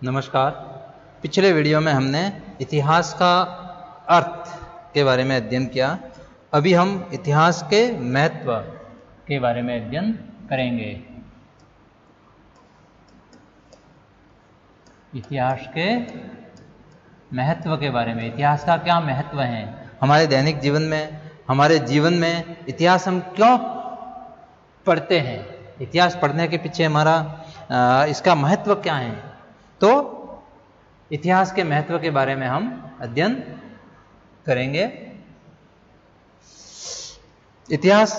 नमस्कार। पिछले वीडियो में हमने इतिहास का अर्थ के बारे में अध्ययन किया। अभी हम इतिहास के महत्व के बारे में अध्ययन करेंगे। इतिहास के महत्व के बारे में, इतिहास का क्या महत्व है हमारे दैनिक जीवन में, हमारे जीवन में इतिहास हम क्यों पढ़ते हैं, इतिहास पढ़ने के पीछे हमारा इसका महत्व क्या है। तो इतिहास के महत्व के बारे में हम अध्ययन करेंगे। इतिहास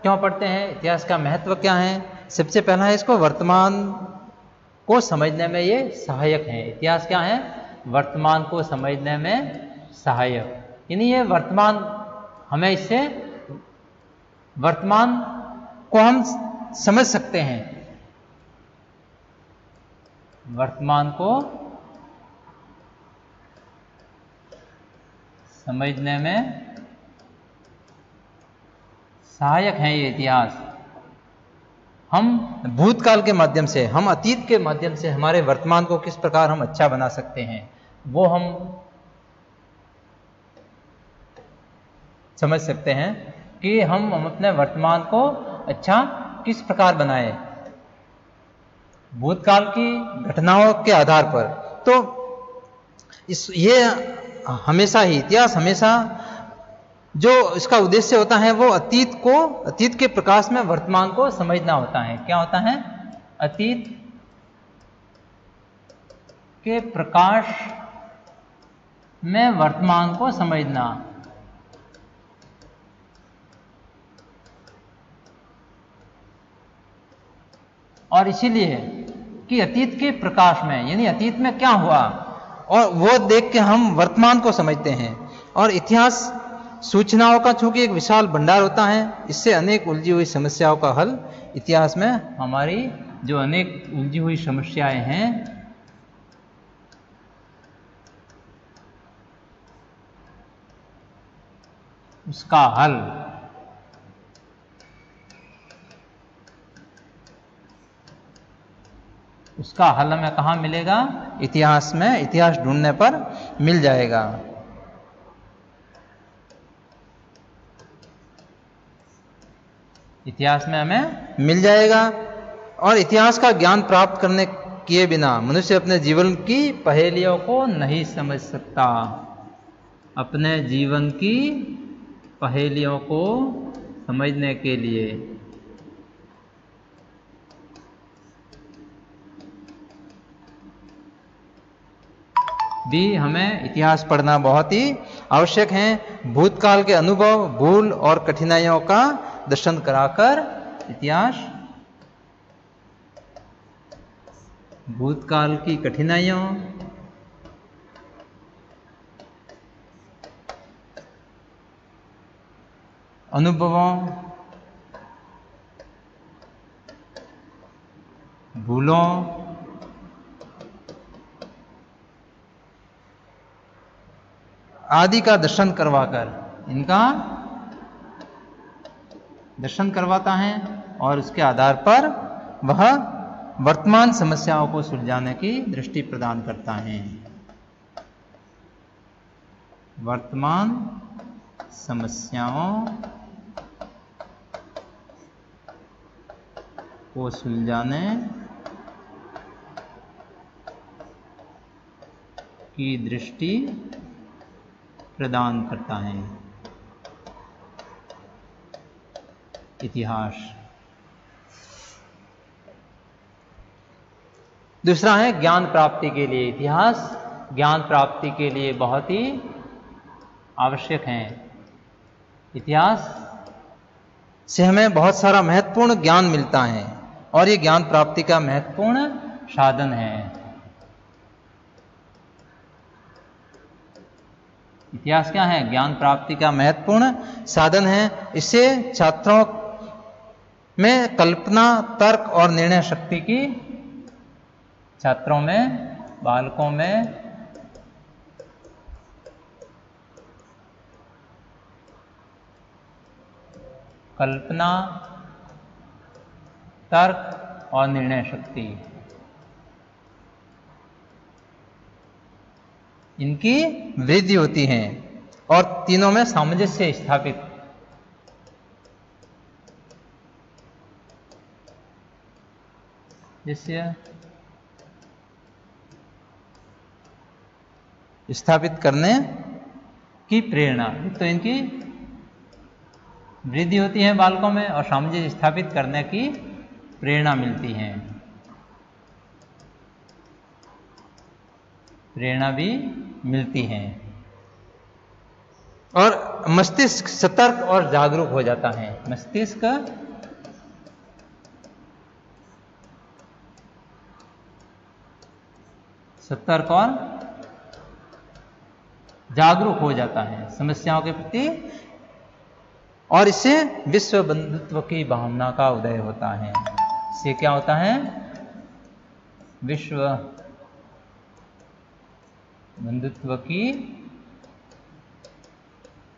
क्यों पढ़ते हैं, इतिहास का महत्व क्या है। सबसे पहला है, इसको वर्तमान को समझने में ये सहायक है। इतिहास क्या है, वर्तमान को समझने में सहायक, यानी ये वर्तमान, हमें इससे वर्तमान को हम समझ सकते हैं। वर्तमान को समझने में सहायक है ये इतिहास। हम भूतकाल के माध्यम से, हम अतीत के माध्यम से हमारे वर्तमान को किस प्रकार हम अच्छा बना सकते हैं, वो हम समझ सकते हैं कि हम अपने वर्तमान को अच्छा किस प्रकार बनाए भूतकाल की घटनाओं के आधार पर। तो ये हमेशा ही, इतिहास हमेशा जो इसका उद्देश्य होता है वो अतीत के प्रकाश में वर्तमान को समझना होता है। क्या होता है, अतीत के प्रकाश में वर्तमान को समझना। और इसीलिए कि अतीत के प्रकाश में, यानी अतीत में क्या हुआ और वो देख के हम वर्तमान को समझते हैं। और इतिहास सूचनाओं का चूंकि एक विशाल भंडार होता है, इससे अनेक उलझी हुई समस्याओं का हल इतिहास में, हमारी जो अनेक उलझी हुई समस्याएं हैं उसका हल हमें कहाँ मिलेगा, इतिहास में। इतिहास ढूंढने पर मिल जाएगा। इतिहास में हमें मिल जाएगा। और इतिहास का ज्ञान प्राप्त करने किए बिना मनुष्य अपने जीवन की पहेलियों को नहीं समझ सकता। अपने जीवन की पहेलियों को समझने के लिए भी हमें इतिहास पढ़ना बहुत ही आवश्यक है। भूतकाल के अनुभव, भूल और कठिनाइयों का दर्शन कराकर इतिहास, भूतकाल की कठिनाइयों, अनुभवों, भूलों आदि का दर्शन करवाकर, इनका दर्शन करवाता है और उसके आधार पर वह वर्तमान समस्याओं को सुलझाने की दृष्टि प्रदान करता है। वर्तमान समस्याओं को सुलझाने की दृष्टि प्रदान करता है इतिहास। दूसरा है ज्ञान प्राप्ति के लिए। इतिहास ज्ञान प्राप्ति के लिए बहुत ही आवश्यक है। इतिहास से हमें बहुत सारा महत्वपूर्ण ज्ञान मिलता है और ये ज्ञान प्राप्ति का महत्वपूर्ण साधन है। इतिहास क्या है, ज्ञान प्राप्ति का महत्वपूर्ण साधन है। इससे छात्रों में कल्पना, तर्क और निर्णय शक्ति की, छात्रों में, बालकों में कल्पना, तर्क और निर्णय शक्ति इनकी वृद्धि होती है और तीनों में सामंजस्य स्थापित करने की प्रेरणा। तो इनकी वृद्धि होती है बालकों में और सामंजस्य स्थापित करने की प्रेरणा मिलती है, प्रेरणा भी मिलती है और मस्तिष्क सतर्क और जागरूक हो जाता है। मस्तिष्क सतर्क और जागरूक हो जाता है समस्याओं के प्रति और इससे विश्व बंधुत्व की भावना का उदय होता है। इससे क्या होता है? विश्व बंधुत्व की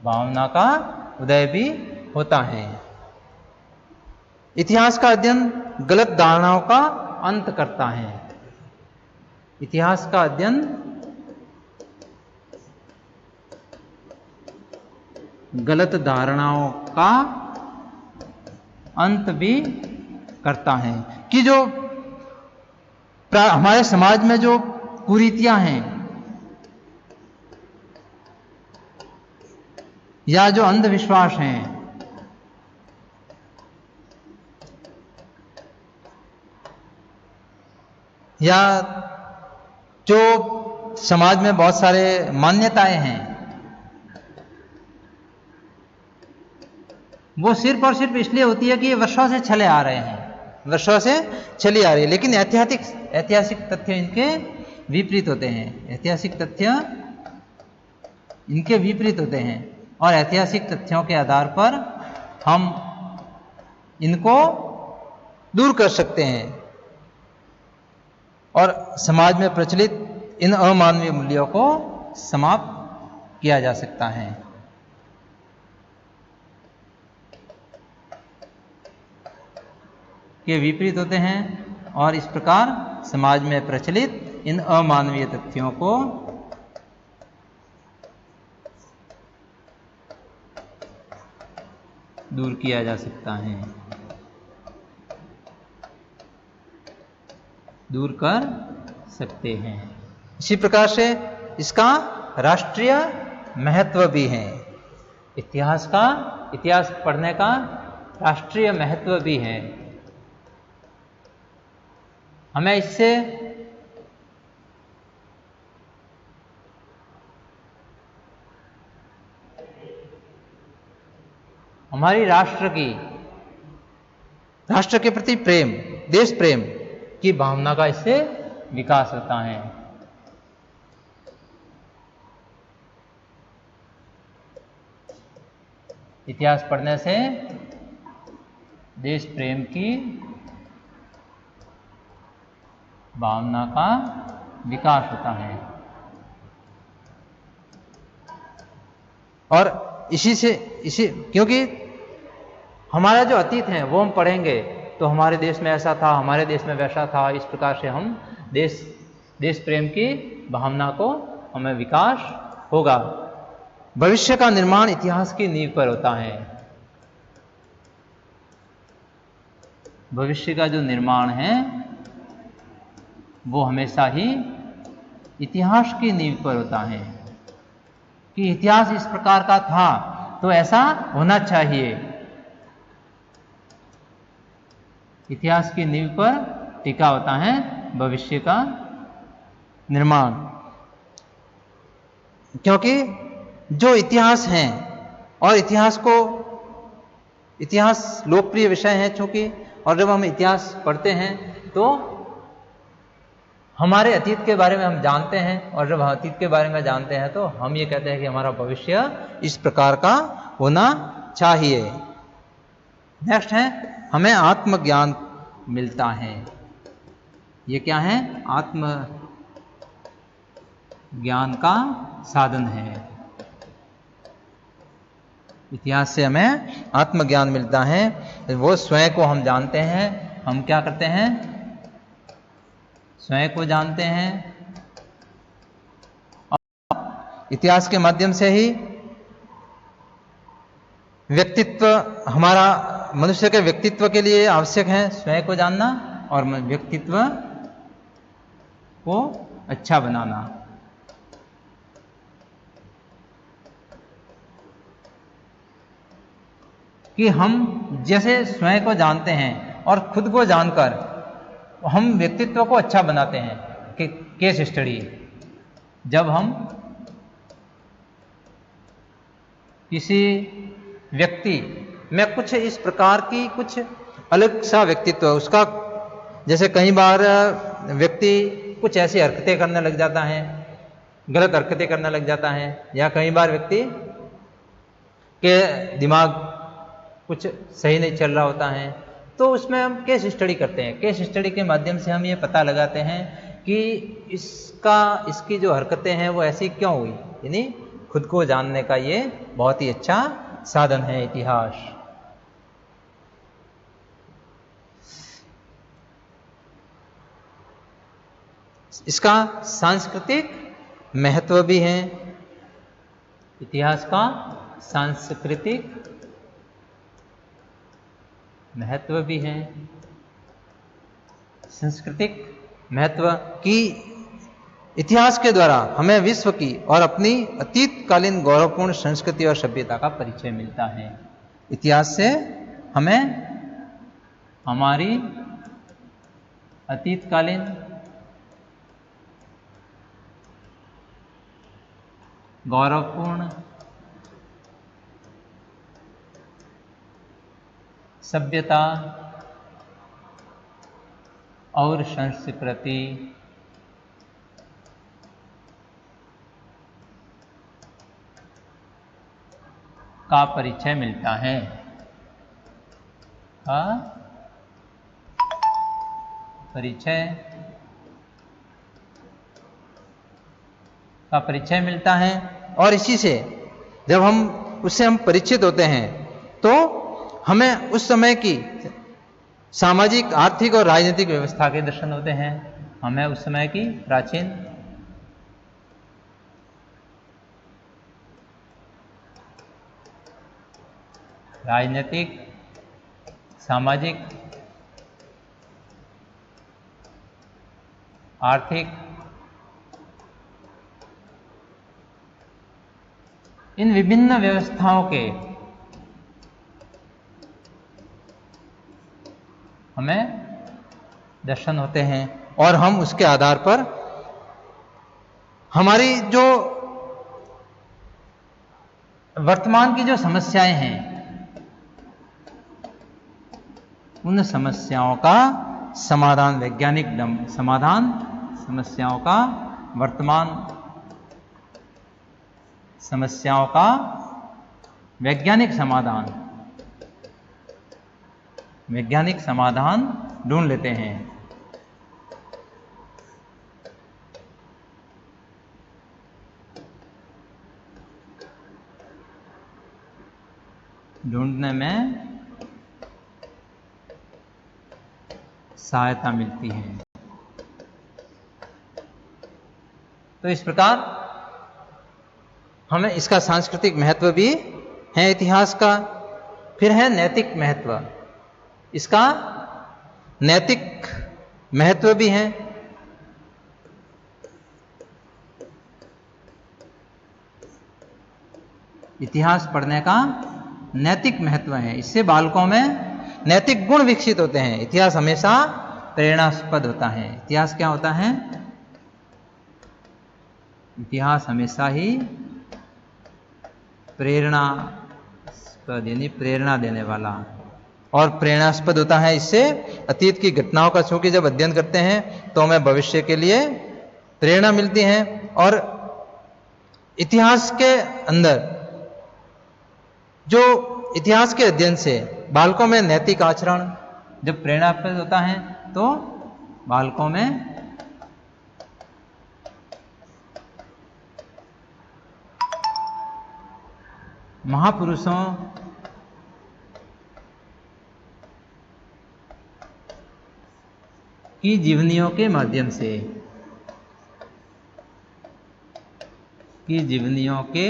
भावना का उदय भी होता है। इतिहास का अध्ययन गलत धारणाओं का अंत करता है। इतिहास का अध्ययन गलत धारणाओं का अंत भी करता है कि जो हमारे समाज में जो कुरीतियां हैं या जो अंधविश्वास हैं या जो समाज में बहुत सारे मान्यताएं हैं, वो सिर्फ और सिर्फ इसलिए होती है कि ये वर्षों से चले आ रहे हैं, वर्षों से चली आ रही है, लेकिन ऐतिहासिक तथ्य इनके विपरीत होते हैं। ऐतिहासिक तथ्य इनके विपरीत होते हैं और ऐतिहासिक तथ्यों के आधार पर हम इनको दूर कर सकते हैं और समाज में प्रचलित इन अमानवीय मूल्यों को समाप्त किया जा सकता है। के विपरीत होते हैं और इस प्रकार समाज में प्रचलित इन अमानवीय तथ्यों को दूर किया जा सकता है, दूर कर सकते हैं। इसी प्रकार से इसका राष्ट्रीय महत्व भी है। इतिहास पढ़ने का राष्ट्रीय महत्व भी है। हमें इससे हमारी राष्ट्र के प्रति प्रेम, देश प्रेम की भावना का इससे विकास होता है। इतिहास पढ़ने से देश प्रेम की भावना का विकास होता है और क्योंकि हमारा जो अतीत है वो हम पढ़ेंगे तो हमारे देश में ऐसा था, हमारे देश में वैसा था, इस प्रकार से हम देश प्रेम की भावना को हमें विकास होगा। भविष्य का निर्माण इतिहास की नींव पर होता है। भविष्य का जो निर्माण है वो हमेशा ही इतिहास की नींव पर होता है कि इतिहास इस प्रकार का था तो ऐसा होना चाहिए। इतिहास की नींव पर टिका होता है भविष्य का निर्माण, क्योंकि जो इतिहास है और इतिहास लोकप्रिय विषय है चूंकि, और जब हम इतिहास पढ़ते हैं तो हमारे अतीत के बारे में हम जानते हैं और जब हम अतीत के बारे में जानते हैं तो हम ये कहते हैं कि हमारा भविष्य इस प्रकार का होना चाहिए। नेक्स्ट है, हमें आत्मज्ञान मिलता है। ये क्या है? आत्मज्ञान का साधन है। इतिहास से हमें आत्मज्ञान मिलता है। वो स्वयं को हम जानते हैं। हम क्या करते हैं? स्वयं को जानते हैं और इतिहास के माध्यम से ही व्यक्तित्व, हमारा मनुष्य के व्यक्तित्व के लिए आवश्यक है स्वयं को जानना और व्यक्तित्व को अच्छा बनाना। कि हम जैसे स्वयं को जानते हैं और खुद को जानकर हम व्यक्तित्व को अच्छा बनाते हैं। कि केस स्टडी, जब हम किसी व्यक्ति में कुछ इस प्रकार की कुछ अलग सा व्यक्तित्व उसका, जैसे कई बार व्यक्ति कुछ ऐसी हरकतें करने लग जाता है, गलत हरकतें करने लग जाता है, या कई बार व्यक्ति के दिमाग कुछ सही नहीं चल रहा होता है, तो उसमें हम केस स्टडी करते हैं। केस स्टडी के माध्यम से हम ये पता लगाते हैं कि इसकी जो हरकतें हैं वो ऐसी क्यों हुई। यानी खुद को जानने का ये बहुत ही अच्छा साधन है इतिहास। इसका सांस्कृतिक महत्व भी है। इतिहास का सांस्कृतिक महत्व भी है। सांस्कृतिक महत्व की इतिहास के द्वारा हमें विश्व की और अपनी अतीतकालीन गौरवपूर्ण संस्कृति और सभ्यता का परिचय मिलता है। इतिहास से हमें हमारी अतीतकालीन गौरवपूर्ण सभ्यता और संस्कृति का परिचय मिलता है। परिचय मिलता है। और इसी से जब उससे हम परिचित होते हैं तो हमें उस समय की सामाजिक, आर्थिक और राजनीतिक व्यवस्था के दर्शन होते हैं। हमें उस समय की प्राचीन राजनीतिक, सामाजिक, आर्थिक, इन विभिन्न व्यवस्थाओं के हमें दर्शन होते हैं और हम उसके आधार पर हमारी जो वर्तमान की जो समस्याएं हैं उन समस्याओं का समाधान, वैज्ञानिक समाधान, समस्याओं का वर्तमान समस्याओं का वैज्ञानिक समाधान ढूंढ लेते हैं। ढूंढने में सहायता मिलती है। तो इस प्रकार हमें इसका सांस्कृतिक महत्व भी है इतिहास का। फिर है नैतिक महत्व। इसका नैतिक महत्व भी है। इतिहास पढ़ने का नैतिक महत्व है। इससे बालकों में नैतिक गुण विकसित होते हैं। इतिहास हमेशा प्रेरणास्पद होता है। इतिहास क्या होता है? इतिहास हमेशा ही प्रेरणास्पद, यानी प्रेरणा देने वाला और प्रेरणास्पद होता है। इससे अतीत की घटनाओं का चूंकि जब अध्ययन करते हैं तो हमें भविष्य के लिए प्रेरणा मिलती है। और इतिहास के अंदर जो इतिहास के अध्ययन से बालकों में नैतिक आचरण जब प्रेरणास्पद होता है तो बालकों में महापुरुषों की जीवनियों के माध्यम से की जीवनियों के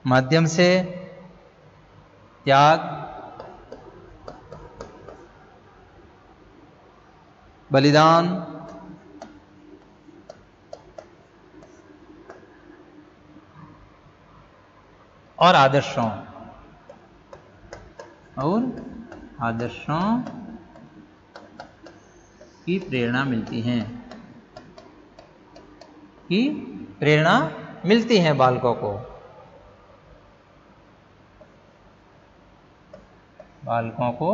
माध्यम से त्याग, बलिदान और आदर्शों की प्रेरणा मिलती है, बालकों को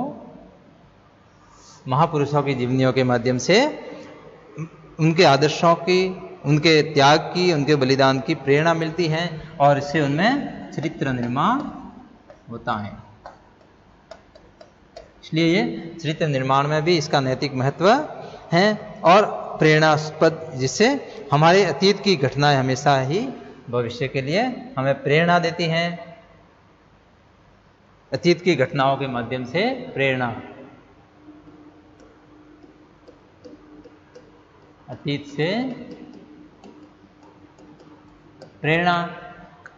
महापुरुषों की जीवनियों के माध्यम से उनके आदर्शों की, उनके त्याग की, उनके बलिदान की प्रेरणा मिलती है और इससे उनमें चरित्र निर्माण होता है। इसलिए ये चरित्र निर्माण में भी इसका नैतिक महत्व है और प्रेरणास्पद, जिससे हमारे अतीत की घटनाएं हमेशा ही भविष्य के लिए हमें प्रेरणा देती हैं। अतीत की घटनाओं के माध्यम से प्रेरणा, अतीत से प्रेरणा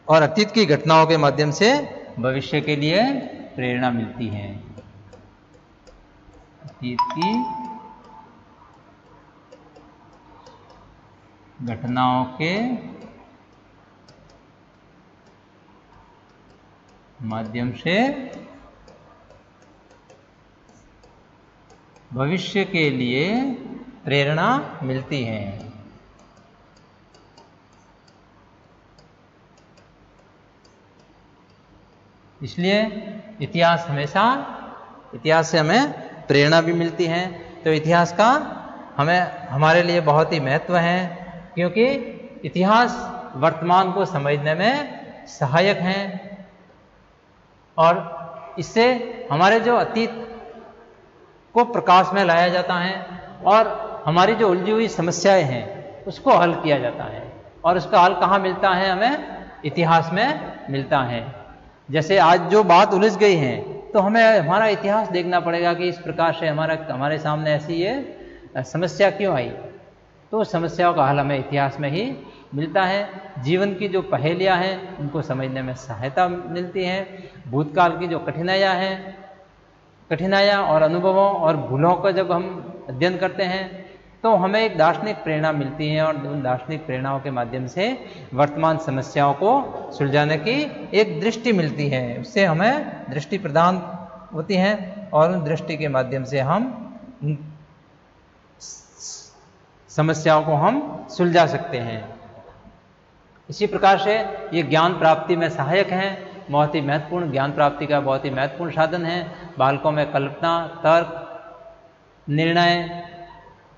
और अतीत की घटनाओं के माध्यम से भविष्य के लिए प्रेरणा मिलती है। अतीत की घटनाओं के माध्यम से भविष्य के लिए प्रेरणा मिलती है। इसलिए इतिहास से हमें प्रेरणा भी मिलती है। तो इतिहास का हमारे लिए बहुत ही महत्व है, क्योंकि इतिहास वर्तमान को समझने में सहायक हैं और इससे हमारे जो अतीत को प्रकाश में लाया जाता है और हमारी जो उलझी हुई समस्याएं हैं उसको हल किया जाता है। और उसका हल कहाँ मिलता है? हमें इतिहास में मिलता है। जैसे आज जो बात उलझ गई है तो हमें हमारा इतिहास देखना पड़ेगा कि इस प्रकार से हमारे सामने ऐसी ये समस्या क्यों आई। तो समस्याओं का हल हमें इतिहास में ही मिलता है। जीवन की जो पहेलियां हैं उनको समझने में सहायता मिलती है। भूतकाल की जो कठिनाइयाँ और अनुभवों और भूलों का जब हम अध्ययन करते हैं तो हमें एक दार्शनिक प्रेरणा मिलती है और उन दार्शनिक प्रेरणाओं के माध्यम से वर्तमान समस्याओं को सुलझाने की एक दृष्टि मिलती है। उससे हमें दृष्टि प्रदान होती है और उन दृष्टि के माध्यम से हम समस्याओं को हम सुलझा सकते हैं। इसी प्रकार से ये ज्ञान प्राप्ति में सहायक हैं। बहुत ही महत्वपूर्ण, ज्ञान प्राप्ति का बहुत ही महत्वपूर्ण साधन है। बालकों में कल्पना, तर्क, निर्णय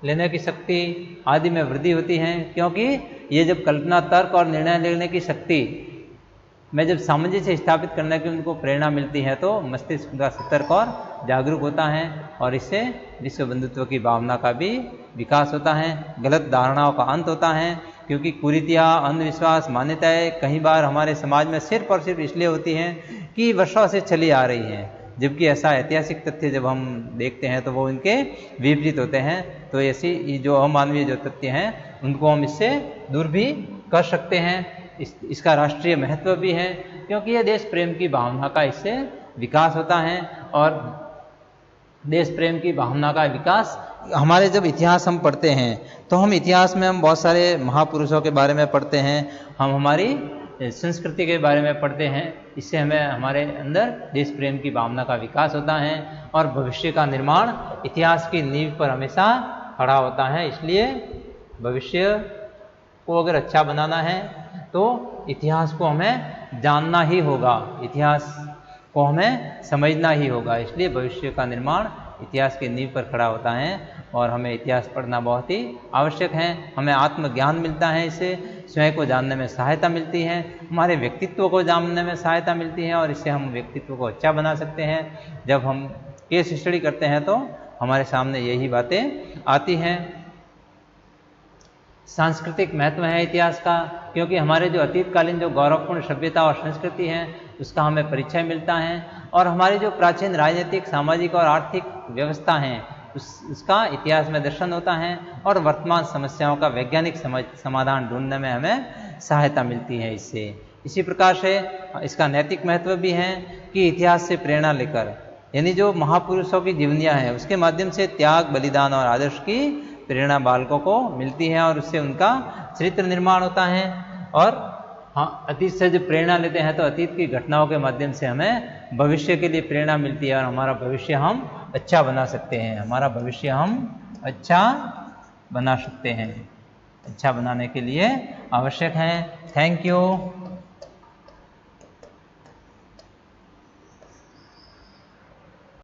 लेने की शक्ति आदि में वृद्धि होती है, क्योंकि ये जब कल्पना, तर्क और निर्णय लेने की शक्ति में जब सामंजस्य स्थापित करने की उनको प्रेरणा मिलती है तो मस्तिष्क का सतर्क और जागरूक होता है और इससे विश्व बंधुत्व की भावना का भी विकास होता है। गलत धारणाओं का अंत होता है, क्योंकि कुरीतियाँ, अंधविश्वास, मान्यताएं कई बार हमारे समाज में सिर्फ और सिर्फ इसलिए होती हैं कि वर्षों से चली आ रही हैं, जबकि ऐसा ऐतिहासिक तथ्य जब हम देखते हैं तो वो इनके विपरीत होते हैं। तो ऐसी जो अमानवीय जो तथ्य हैं उनको हम इससे दूर भी कर सकते हैं। इसका राष्ट्रीय महत्व भी है, क्योंकि ये देश प्रेम की भावना का इससे विकास होता है और देश प्रेम की भावना का विकास हमारे जब इतिहास हम पढ़ते हैं तो हम इतिहास में हम बहुत सारे महापुरुषों के बारे में पढ़ते हैं, हम हमारी संस्कृति के बारे में पढ़ते हैं। इससे हमें हमारे अंदर देश प्रेम की भावना का विकास होता है और भविष्य का निर्माण इतिहास की नींव पर हमेशा खड़ा होता है। इसलिए भविष्य को अगर अच्छा बनाना है तो इतिहास को हमें जानना ही होगा, इतिहास को हमें समझना ही होगा। इसलिए भविष्य का निर्माण इतिहास की नींव पर खड़ा होता है और हमें इतिहास पढ़ना बहुत ही आवश्यक है। हमें आत्मज्ञान मिलता है, इससे स्वयं को जानने में सहायता मिलती है, हमारे व्यक्तित्व को जानने में सहायता मिलती है और इससे हम व्यक्तित्व को अच्छा बना सकते हैं। जब हम केस स्टडी करते हैं तो हमारे सामने यही बातें आती हैं। सांस्कृतिक महत्व है इतिहास का, क्योंकि हमारे जो अतीतकालीन जो गौरवपूर्ण सभ्यता और संस्कृति है उसका हमें परिचय मिलता है और हमारी जो प्राचीन राजनीतिक, सामाजिक और आर्थिक व्यवस्था हैं उसका इतिहास में दर्शन होता है और वर्तमान समस्याओं का वैज्ञानिक समाधान ढूंढने में हमें सहायता मिलती है इससे। इसी प्रकार से इसका नैतिक महत्व भी है कि इतिहास से प्रेरणा लेकर, यानी जो महापुरुषों की जीवनियाँ हैं उसके माध्यम से त्याग, बलिदान और आदर्श की प्रेरणा बालकों को मिलती है और उससे उनका चरित्र निर्माण होता है। और हाँ, अतीत से जब प्रेरणा लेते हैं तो अतीत की घटनाओं के माध्यम से हमें भविष्य के लिए प्रेरणा मिलती है और हमारा भविष्य हम अच्छा बना सकते हैं, हमारा भविष्य हम अच्छा बना सकते हैं। अच्छा बनाने के लिए आवश्यक है। Thank you.